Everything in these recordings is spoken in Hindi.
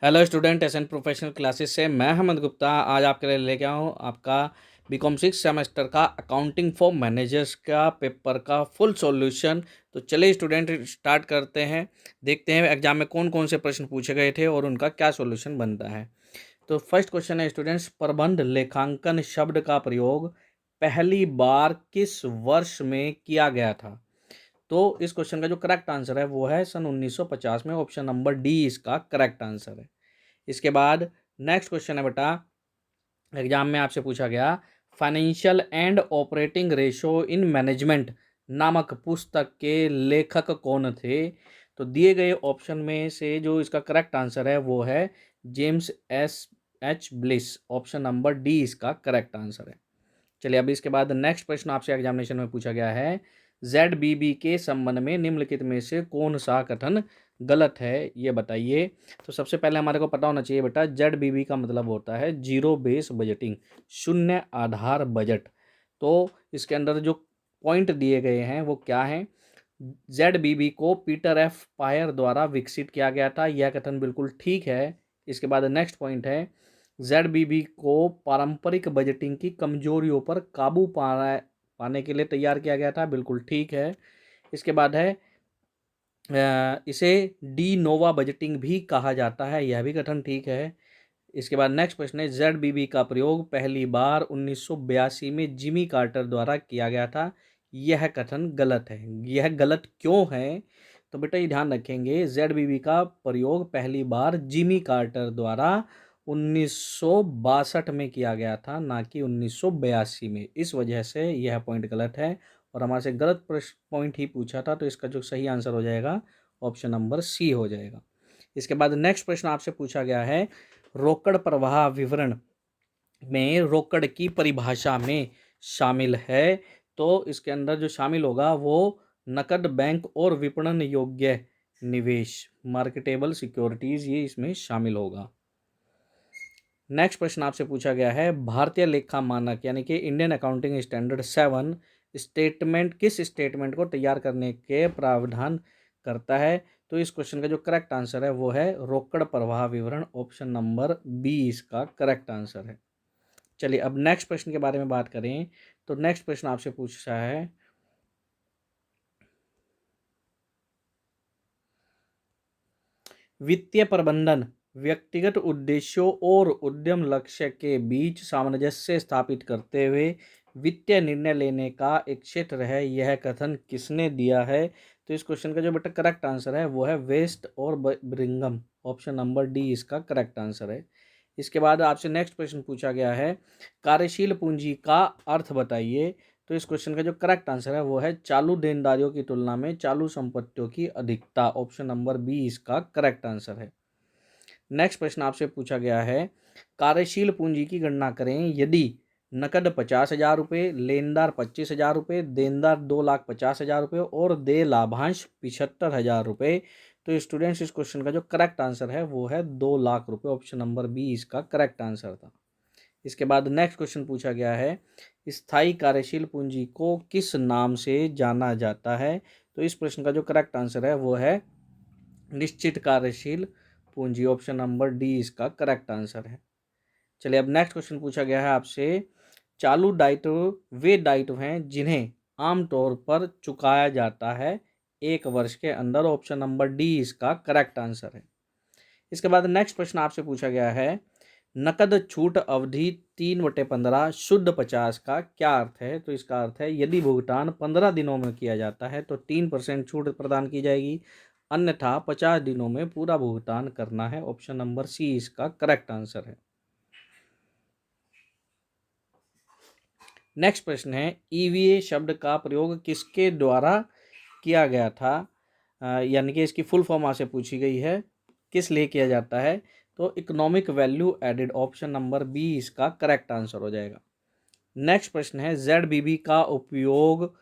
Hello student, S N professional classes से मैं हेमंत गुप्ता आज आपके लिए लेके आया हूँ आपका बीकॉम 6 सेमेस्टर का अकाउंटिंग फॉर मैनेजर्स का पेपर का फुल सॉल्यूशन। तो चलिए स्टूडेंट स्टार्ट करते हैं, देखते हैं एग्जाम में कौन कौन से प्रश्न पूछे गए थे और उनका क्या सॉल्यूशन बनता है। तो फर्स्ट क्वेश्चन है स्टूडेंट्स, प्रबंध लेखांकन शब्द का प्रयोग पहली बार किस वर्ष में किया गया था? तो इस क्वेश्चन का जो करेक्ट आंसर है वो है सन 1950 में। ऑप्शन नंबर डी इसका करेक्ट आंसर है। इसके बाद नेक्स्ट क्वेश्चन है बेटा, एग्जाम में आपसे पूछा गया financial and operating ratio in management नामक पुस्तक के लेखक कौन थे? तो दिए गए ऑप्शन में से जो इसका करेक्ट आंसर है वो है James S H Bliss. Option number D इसका करेक्ट आंसर है। चलिए अब इसके बाद नेक्स्ट प्रश्न आपसे एग्जामिनेशन में पूछा गया है, ZBB के संबंध में निम्नलिखित में से कौन सा कथन गलत है, ये बताइए। तो सबसे पहले हमारे को पता होना चाहिए बेटा, ZBB का मतलब होता है जीरो बेस बजटिंग, शून्य आधार बजट। तो इसके अंदर जो पॉइंट दिए गए हैं वो क्या हैं? ZBB को पीटर एफ पायर द्वारा विकसित किया गया था, यह कथन बिल्कुल ठीक है। इसके बाद नेक्स्ट पॉइंट है, ZBB को पारंपरिक बजटिंग की कमजोरियों पर काबू पाने के लिए तैयार किया गया था, बिल्कुल ठीक है। इसके बाद है इसे डी नोवा बजटिंग भी कहा जाता है, यह भी कथन ठीक है। इसके बाद नेक्स्ट प्रश्न है, ZBB का प्रयोग पहली बार 1982 में जिमी कार्टर द्वारा किया गया था, यह कथन गलत है। यह गलत क्यों है? तो बेटा ये ध्यान रखेंगे, ZBB का प्रयोग पहली बार जिमी कार्टर द्वारा 1962 में किया गया था, ना कि 1982 में। इस वजह से यह पॉइंट गलत है और हमारे से गलत पॉइंट ही पूछा था, तो इसका जो सही आंसर हो जाएगा ऑप्शन नंबर सी हो जाएगा। इसके बाद नेक्स्ट प्रश्न आपसे पूछा गया है, रोकड़ प्रवाह विवरण में रोकड़ की परिभाषा में शामिल है। तो इसके अंदर जो शामिल होगा वो नकद, बैंक और विपणन योग्य निवेश, मार्केटेबल सिक्योरिटीज, ये इसमें शामिल होगा। नेक्स्ट प्रश्न आपसे पूछा गया है, भारतीय लेखा मानक यानी कि इंडियन अकाउंटिंग स्टैंडर्ड 7 स्टेटमेंट किस स्टेटमेंट को तैयार करने के प्रावधान करता है? तो इस क्वेश्चन का जो करेक्ट आंसर है वो है रोकड़ प्रवाह विवरण। ऑप्शन नंबर बी इसका करेक्ट आंसर है। चलिए अब नेक्स्ट प्रश्न के बारे में बात करें। तो नेक्स्ट प्रश्न आपसे पूछा है, वित्तीय प्रबंधन व्यक्तिगत उद्देश्यों और उद्यम लक्ष्य के बीच सामंजस्य स्थापित करते हुए वित्तीय निर्णय लेने का एक क्षेत्र है, यह कथन किसने दिया है? तो इस क्वेश्चन का जो बेटा करेक्ट आंसर है वो है वेस्ट और ब्रिंगम। ऑप्शन नंबर डी इसका करेक्ट आंसर है। इसके बाद आपसे नेक्स्ट प्रश्न पूछा गया है, कार्यशील पूंजी का अर्थ बताइए। तो इस क्वेश्चन का जो करेक्ट आंसर है वो है चालू देनदारियों की तुलना में चालू संपत्तियों की अधिकता। ऑप्शन नंबर बी इसका करेक्ट आंसर है। नेक्स्ट प्रश्न आपसे पूछा गया है, कार्यशील पूंजी की गणना करें यदि नकद 50,000 रुपये, लेनदार 25,000 रुपये, देनदार 2,50,000 रुपये और दे लाभांश 75,000 रुपये। तो स्टूडेंट्स इस क्वेश्चन का जो करेक्ट आंसर है वो है 2,00,000 रुपये। ऑप्शन नंबर बी इसका करेक्ट आंसर था। इसके बाद नेक्स्ट क्वेश्चन पूछा गया है, स्थायी कार्यशील पूंजी को किस नाम से जाना जाता है? तो इस प्रश्न का जो करेक्ट आंसर है वो है निश्चित कार्यशील पूंजी। ऑप्शन नंबर डी इसका करेक्ट आंसर है। चलिए अब नेक्स्ट क्वेश्चन पूछा गया है आपसे, चालू दायित्व वे दायित्व हैं जिन्हें आमतौर पर चुकाया जाता है 1 वर्ष के अंदर। ऑप्शन नंबर डी इसका करेक्ट आंसर है। इसके बाद नेक्स्ट प्रश्न आपसे पूछा गया है, नकद छूट अवधि 3/15 शुद्ध 50 का क्या अर्थ है? तो इसका अर्थ है यदि भुगतान 15 दिनों में किया जाता है तो 3% छूट प्रदान की जाएगी, अन्यथा 50 दिनों में पूरा भुगतान करना है। ऑप्शन नंबर सी इसका करेक्ट आंसर है। नेक्स्ट प्रश्न है, ईवीए शब्द का प्रयोग किसके द्वारा किया गया था? यानी कि इसकी फुल फॉर्म आपसे पूछी गई है, किस लिए किया जाता है? तो economic value added. Option number B इसका करेक्ट आंसर हो जाएगा। नेक्स्ट प्रश्न है, ZBB का उपयोग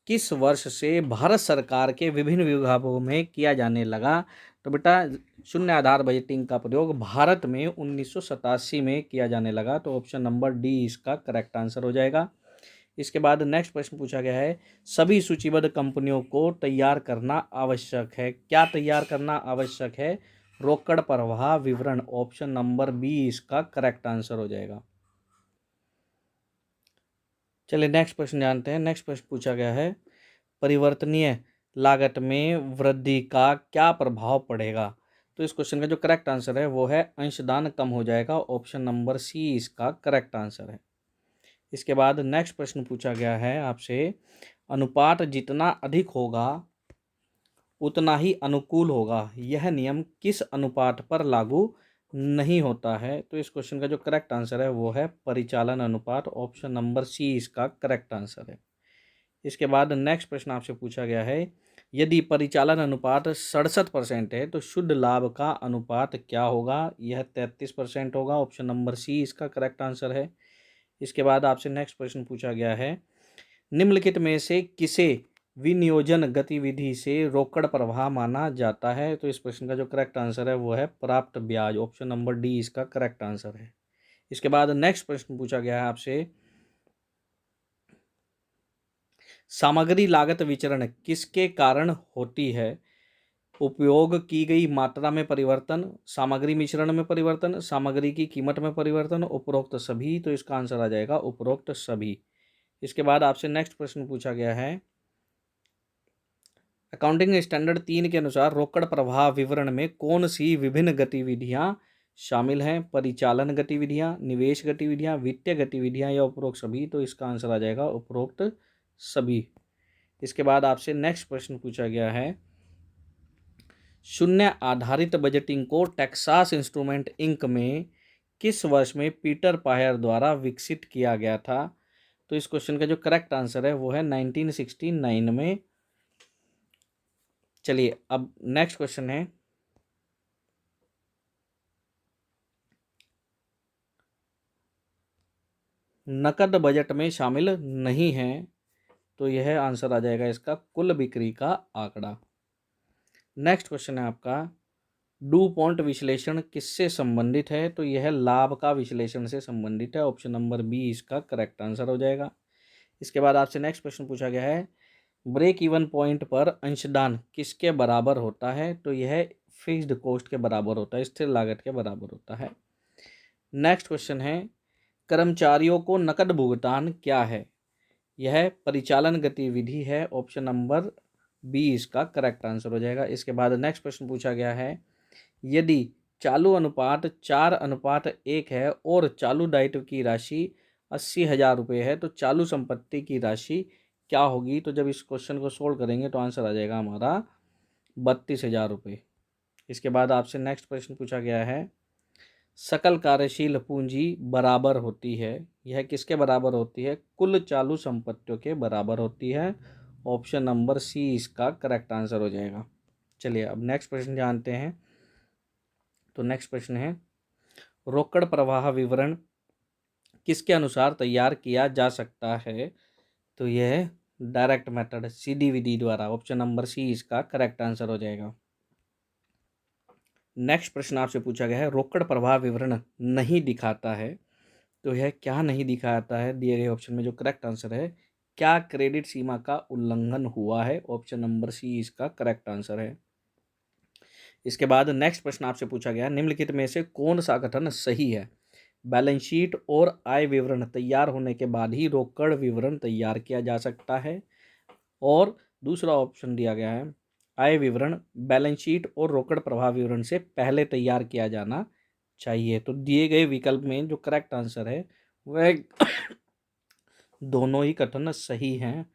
किस वर्ष से भारत सरकार के विभिन्न विभागों में किया जाने लगा? तो बेटा शून्य आधार बजटिंग का प्रयोग भारत में 1987 में किया जाने लगा, तो ऑप्शन नंबर डी इसका करेक्ट आंसर हो जाएगा। इसके बाद नेक्स्ट प्रश्न पूछा गया है, सभी सूचीबद्ध कंपनियों को तैयार करना आवश्यक है, क्या तैयार करना आवश्यक है? रोकड़ प्रवाह विवरण, ऑप्शन नंबर बी इसका करेक्ट आंसर हो जाएगा। चलिए नेक्स्ट प्रश्न जानते हैं। नेक्स्ट प्रश्न पूछा गया है, परिवर्तनीय लागत में वृद्धि का क्या प्रभाव पड़ेगा? तो इस क्वेश्चन का जो करेक्ट आंसर है वो है अंशदान कम हो जाएगा, ऑप्शन नंबर सी इसका करेक्ट आंसर है। इसके बाद नेक्स्ट प्रश्न पूछा गया है आपसे, अनुपात जितना अधिक होगा उतना ही अनुकूल होगा, यह नियम किस अनुपात पर लागू नहीं होता है? तो इस क्वेश्चन का जो करेक्ट आंसर है वो है परिचालन अनुपात, ऑप्शन नंबर सी इसका करेक्ट आंसर है। इसके बाद नेक्स्ट प्रश्न आपसे पूछा गया है, यदि परिचालन अनुपात 67% है तो शुद्ध लाभ का अनुपात क्या होगा? यह 33% होगा, ऑप्शन नंबर सी इसका करेक्ट आंसर है। इसके बाद आपसे नेक्स्ट प्रश्न पूछा गया है, निम्नलिखित में से किसे विनियोजन गतिविधि से रोकड़ प्रवाह माना जाता है? तो इस प्रश्न का जो करेक्ट आंसर है वो है प्राप्त ब्याज, ऑप्शन नंबर डी इसका करेक्ट आंसर है। इसके बाद नेक्स्ट प्रश्न पूछा गया है आपसे, सामग्री लागत विचरण किसके कारण होती है? उपयोग की गई मात्रा में परिवर्तन, सामग्री मिश्रण में परिवर्तन, सामग्री की कीमत में परिवर्तन, उपरोक्त सभी। तो इसका आंसर आ जाएगा उपरोक्त सभी। इसके बाद आपसे नेक्स्ट प्रश्न पूछा गया है, अकाउंटिंग स्टैंडर्ड 3 के अनुसार रोकड़ प्रवाह विवरण में कौन सी विभिन्न गतिविधियां शामिल हैं? परिचालन गतिविधियां, निवेश गतिविधियां, वित्तीय गतिविधियां या उपरोक्त सभी? तो इसका आंसर आ जाएगा उपरोक्त सभी। इसके बाद आपसे नेक्स्ट प्रश्न पूछा गया है, शून्य आधारित बजटिंग को टेक्सास इंस्ट्रूमेंट इंक में किस वर्ष में पीटर पायर द्वारा विकसित किया गया था? तो इस क्वेश्चन का जो करेक्ट आंसर है वो है 1969 में। चलिए अब नेक्स्ट क्वेश्चन है, नकद बजट में शामिल नहीं है, तो यह आंसर आ जाएगा इसका कुल बिक्री का आंकड़ा। नेक्स्ट क्वेश्चन है आपका, डू पॉइंट विश्लेषण किससे संबंधित है? तो यह लाभ का विश्लेषण से संबंधित है, ऑप्शन नंबर बी इसका करेक्ट आंसर हो जाएगा। इसके बाद आपसे नेक्स्ट प्रश्न पूछा गया है, ब्रेक इवन पॉइंट पर अंशदान किसके बराबर होता है? तो यह फिक्स्ड कॉस्ट के बराबर होता है, स्थिर लागत के बराबर होता है। नेक्स्ट क्वेश्चन है, कर्मचारियों को नकद भुगतान क्या है? यह परिचालन गतिविधि है, ऑप्शन नंबर बी इसका करेक्ट आंसर हो जाएगा। इसके बाद नेक्स्ट प्रश्न पूछा गया है, यदि चालू अनुपात 4:1 है और चालू दायित्व की राशि 80,000 रुपये है तो चालू संपत्ति की राशि क्या होगी? तो जब इस क्वेश्चन को सोल्व करेंगे तो आंसर आ जाएगा हमारा 32,000 रुपये। इसके बाद आपसे नेक्स्ट प्रश्न पूछा गया है, सकल कार्यशील पूंजी बराबर होती है, यह किसके बराबर होती है? कुल चालू संपत्तियों के बराबर होती है, ऑप्शन नंबर सी इसका करेक्ट आंसर हो जाएगा। चलिए अब नेक्स्ट प्रश्न जानते हैं। तो नेक्स्ट प्रश्न है, रोकड़ प्रवाह विवरण किसके अनुसार तैयार किया जा सकता है? तो यह डायरेक्ट मेथड सीधी विधि द्वारा, ऑप्शन नंबर सी इसका करेक्ट आंसर हो जाएगा। नेक्स्ट प्रश्न आपसे पूछा गया है, रोकड़ प्रवाह विवरण नहीं दिखाता है, तो यह क्या नहीं दिखाता है? दिए गए ऑप्शन में जो करेक्ट आंसर है, क्या क्रेडिट सीमा का उल्लंघन हुआ है? ऑप्शन नंबर सी इसका करेक्ट आंसर है। इसके बाद नेक्स्ट प्रश्न आपसे पूछा गया, निम्नलिखित में से कौन सा कथन सही है? बैलेंस शीट और आय विवरण तैयार होने के बाद ही रोकड़ विवरण तैयार किया जा सकता है। और दूसरा ऑप्शन दिया गया है, आय विवरण बैलेंस शीट और रोकड़ प्रवाह विवरण से पहले तैयार किया जाना चाहिए। तो दिए गए विकल्प में जो करेक्ट आंसर है वह दोनों ही कथन सही हैं,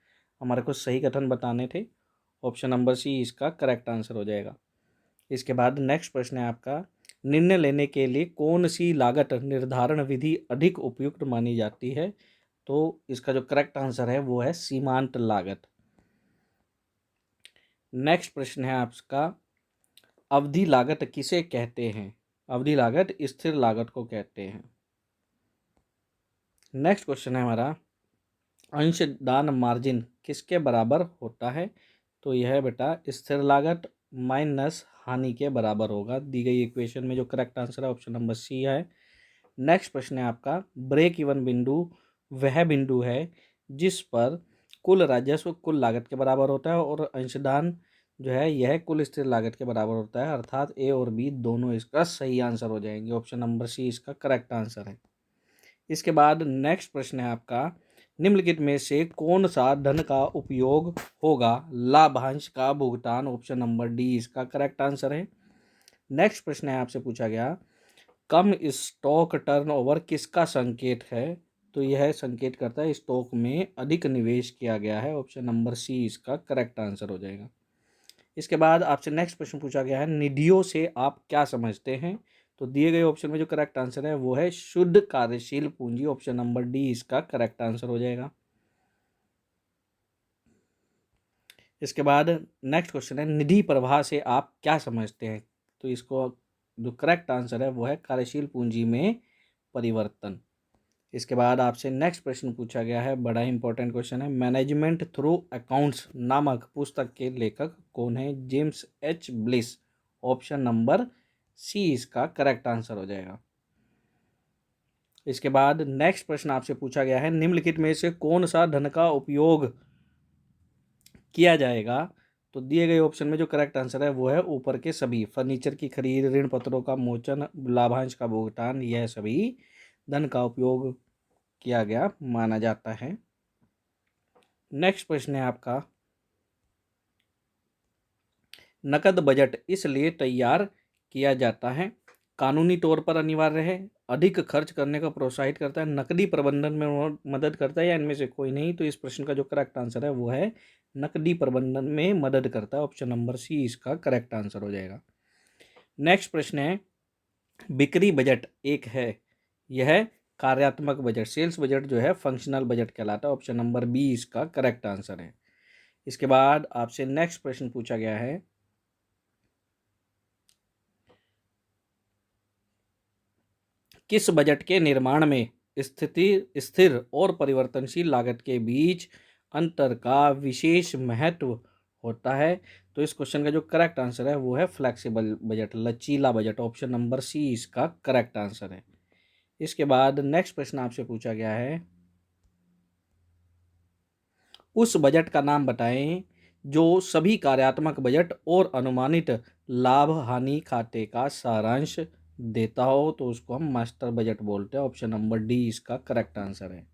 हमारे को सही कथन बताने थे, ऑप्शन नंबर सी इसका करेक्ट आंसर हो जाएगा। इसके बाद नेक्स्ट प्रश्न है आपका, निर्णय लेने के लिए कौन सी लागत निर्धारण विधि अधिक उपयुक्त मानी जाती है? तो इसका जो करेक्ट आंसर है वो है सीमांत लागत। नेक्स्ट प्रश्न है आपका, अवधि लागत किसे कहते हैं? अवधि लागत स्थिर लागत को कहते हैं। नेक्स्ट क्वेश्चन है हमारा, अंशदान मार्जिन किसके बराबर होता है? तो यह बेटा स्थिर लागत माइनस हानि के बराबर होगा। दी गई इक्वेशन में जो करेक्ट आंसर है ऑप्शन नंबर सी है। नेक्स्ट प्रश्न है आपका, ब्रेक इवन बिंदु वह बिंदु है जिस पर कुल राजस्व कुल लागत के बराबर होता है और अंशदान जो है यह कुल स्थिर लागत के बराबर होता है, अर्थात ए और बी दोनों इसका सही आंसर हो जाएंगे। ऑप्शन नंबर सी इसका करेक्ट आंसर है। इसके बाद नेक्स्ट प्रश्न है आपका, निम्नलिखित में से कौन सा धन का उपयोग होगा लाभांश का भुगतान? ऑप्शन नंबर डी इसका करेक्ट आंसर है। नेक्स्ट प्रश्न है आपसे पूछा गया, कम स्टॉक टर्नओवर किसका संकेत है? तो यह संकेत करता है स्टॉक में अधिक निवेश किया गया है। ऑप्शन नंबर सी इसका करेक्ट आंसर हो जाएगा। इसके बाद आपसे नेक्स्ट प्रश्न पूछा गया है, निधियों से आप क्या समझते हैं? तो दिए गए ऑप्शन में जो करेक्ट आंसर है वो है शुद्ध कार्यशील पूंजी। ऑप्शन नंबर डी इसका करेक्ट आंसर हो जाएगा। इसके बाद नेक्स्ट क्वेश्चन है, निधि प्रवाह से आप क्या समझते हैं? तो इसको जो करेक्ट आंसर है वो है कार्यशील पूंजी में परिवर्तन। इसके बाद आपसे नेक्स्ट प्रश्न पूछा गया है, बड़ा इंपॉर्टेंट क्वेश्चन है, मैनेजमेंट थ्रू अकाउंट्स नामक पुस्तक के लेखक कौन है? James H Bliss. Option number C इसका करेक्ट आंसर हो जाएगा। इसके बाद नेक्स्ट प्रश्न आपसे पूछा गया है, निम्नलिखित में से कौन सा धन का उपयोग किया जाएगा? तो दिए गए ऑप्शन में जो करेक्ट आंसर है वो है ऊपर के सभी, फर्नीचर की खरीद, ऋण पत्रों का मोचन, लाभांश का भुगतान, यह सभी धन का उपयोग किया गया माना जाता है। नेक्स्ट प्रश्न है आपका, नकद बजट इसलिए तैयार किया जाता है, कानूनी तौर पर अनिवार्य है, अधिक खर्च करने का प्रोत्साहित करता है, नकदी प्रबंधन में मदद करता है, या इनमें से कोई नहीं? तो इस प्रश्न का जो करेक्ट आंसर है वो है नकदी प्रबंधन में मदद करता है। ऑप्शन नंबर सी इसका करेक्ट आंसर हो जाएगा। नेक्स्ट प्रश्न है, बिक्री बजट एक है, यह कार्यात्मक बजट, सेल्स बजट जो है फंक्शनल बजट कहलाता है। ऑप्शन नंबर बी इसका करेक्ट आंसर है। इसके बाद आपसे नेक्स्ट प्रश्न पूछा गया है, किस बजट के निर्माण में स्थिति स्थिर और परिवर्तनशील लागत के बीच अंतर का विशेष महत्व होता है? तो इस क्वेश्चन का जो करेक्ट आंसर है वो है फ्लेक्सिबल बजट, लचीला बजट। ऑप्शन नंबर सी इसका करेक्ट आंसर है। इसके बाद नेक्स्ट प्रश्न आपसे पूछा गया है, उस बजट का नाम बताएं जो सभी कार्यात्मक बजट और अनुमानित लाभ हानि खाते का सारांश देता हो। तो उसको हम मास्टर बजट बोलते हैं। ऑप्शन नंबर डी इसका करेक्ट आंसर है।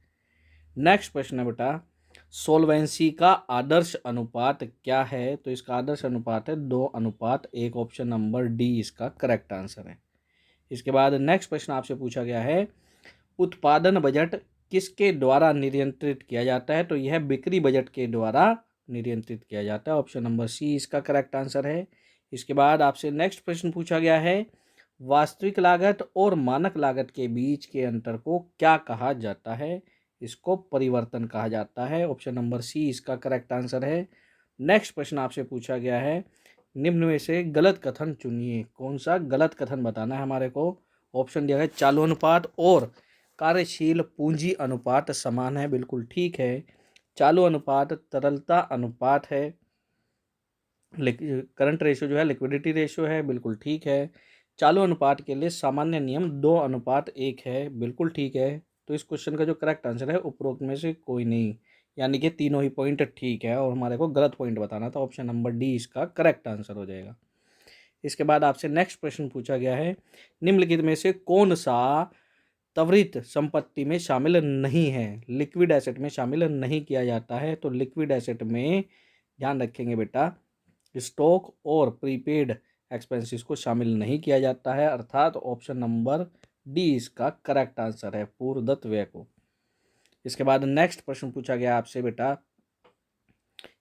नेक्स्ट प्रश्न है बेटा, सोलवेंसी का आदर्श अनुपात क्या है? तो इसका आदर्श अनुपात है 2:1। ऑप्शन नंबर डी इसका करेक्ट आंसर है। इसके बाद नेक्स्ट प्रश्न आपसे पूछा गया है, उत्पादन बजट किसके द्वारा नियंत्रित किया जाता है? तो यह बिक्री बजट के द्वारा नियंत्रित किया जाता है। ऑप्शन नंबर सी इसका करेक्ट आंसर है। इसके बाद आपसे नेक्स्ट प्रश्न पूछा गया है, वास्तविक लागत और मानक लागत के बीच के अंतर को क्या कहा जाता है? इसको परिवर्तन कहा जाता है। ऑप्शन नंबर सी इसका करेक्ट आंसर है। नेक्स्ट प्रश्न आपसे पूछा गया है, निम्न में से गलत कथन चुनिए। कौन सा गलत कथन बताना है हमारे को? ऑप्शन दिया है चालू अनुपात और कार्यशील पूंजी अनुपात समान है, बिल्कुल ठीक है। चालू अनुपात तरलता अनुपात है, करंट रेशियो जो है लिक्विडिटी रेशियो है, बिल्कुल ठीक है। चालू अनुपात के लिए सामान्य नियम 2:1 है, बिल्कुल ठीक है। तो इस क्वेश्चन का जो करेक्ट आंसर है उपरोक्त में से कोई नहीं, यानी कि तीनों ही पॉइंट ठीक है और हमारे को गलत पॉइंट बताना था। ऑप्शन नंबर डी इसका करेक्ट आंसर हो जाएगा। इसके बाद आपसे नेक्स्ट प्रश्न पूछा गया है, निम्नलिखित में से कौन सा त्वरित संपत्ति में शामिल नहीं है, लिक्विड एसेट में शामिल नहीं किया जाता है? तो लिक्विड एसेट में ध्यान रखेंगे बेटा, स्टॉक और प्रीपेड एक्सपेंसेस को शामिल नहीं किया जाता है, अर्थात ऑप्शन नंबर डी इसका करेक्ट आंसर है, पूर्वदत्त व्यय को। इसके बाद नेक्स्ट प्रश्न पूछा गया आपसे बेटा,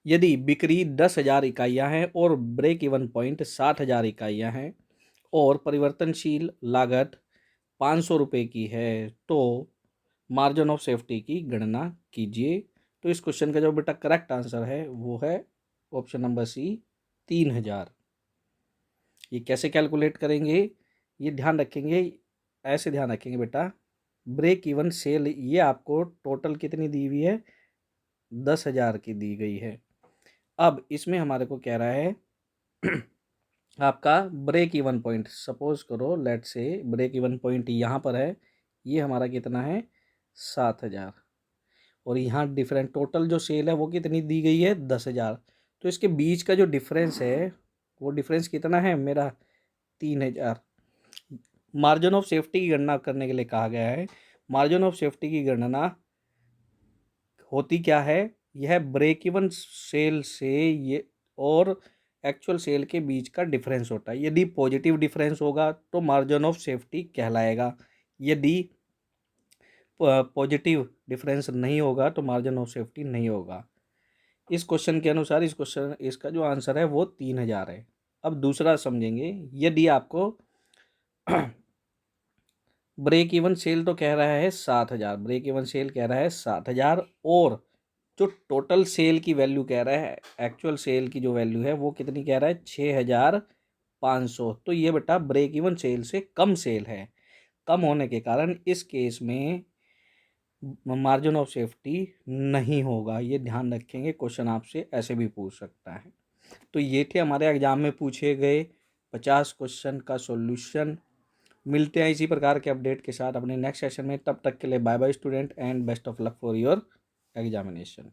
यदि बिक्री 10,000 इकाइयाँ हैं और ब्रेक इवन पॉइंट 60,000 इकाइयाँ हैं और परिवर्तनशील लागत 500 रुपये की है, तो मार्जिन ऑफ सेफ्टी की गणना कीजिए। तो इस क्वेश्चन का जो बेटा करेक्ट आंसर है वो है ऑप्शन नंबर सी 3,000। ये कैसे कैलकुलेट करेंगे, ये ध्यान रखेंगे, ऐसे ध्यान रखेंगे बेटा, ब्रेक इवन सेल ये आपको टोटल कितनी दी हुई है? 10,000 की दी गई है। अब इसमें हमारे को कह रहा है आपका ब्रेक इवन पॉइंट, सपोज करो लेट से ब्रेक इवन पॉइंट यहाँ पर है, ये हमारा कितना है? 7,000। और यहाँ डिफरेंट टोटल जो सेल है वो कितनी दी गई है? 10,000। तो इसके बीच का जो डिफरेंस है वो डिफरेंस कितना है मेरा 3000। मार्जिन ऑफ सेफ्टी की गणना करने के लिए कहा गया है। मार्जिन ऑफ सेफ्टी की गणना होती क्या है, यह ब्रेक इवन सेल से ये और एक्चुअल सेल के बीच का डिफरेंस होता है। यदि पॉजिटिव डिफरेंस होगा तो मार्जिन ऑफ सेफ्टी कहलाएगा, यदि पॉजिटिव डिफरेंस नहीं होगा तो मार्जिन ऑफ सेफ्टी नहीं होगा। इस क्वेश्चन के अनुसार इसका जो आंसर है वो 3000 है। अब दूसरा समझेंगे, यदि आपको ब्रेक इवन सेल तो कह रहा है 7000, ब्रेक इवन सेल कह रहा है 7000 और जो टोटल सेल की वैल्यू कह रहा है, एक्चुअल सेल की जो वैल्यू है वो कितनी कह रहा है 6500। तो ये बेटा ब्रेक इवन सेल से कम सेल है। कम होने के कारण इस केस में मार्जिन ऑफ सेफ्टी नहीं होगा। ये ध्यान रखेंगे, क्वेश्चन आपसे ऐसे भी पूछ सकता है। तो ये थे हमारे एग्जाम में पूछे गए 50 क्वेश्चन का सॉल्यूशन। मिलते हैं इसी प्रकार के अपडेट के साथ अपने नेक्स्ट सेशन में। तब तक के लिए bye bye student and best of luck for your examination.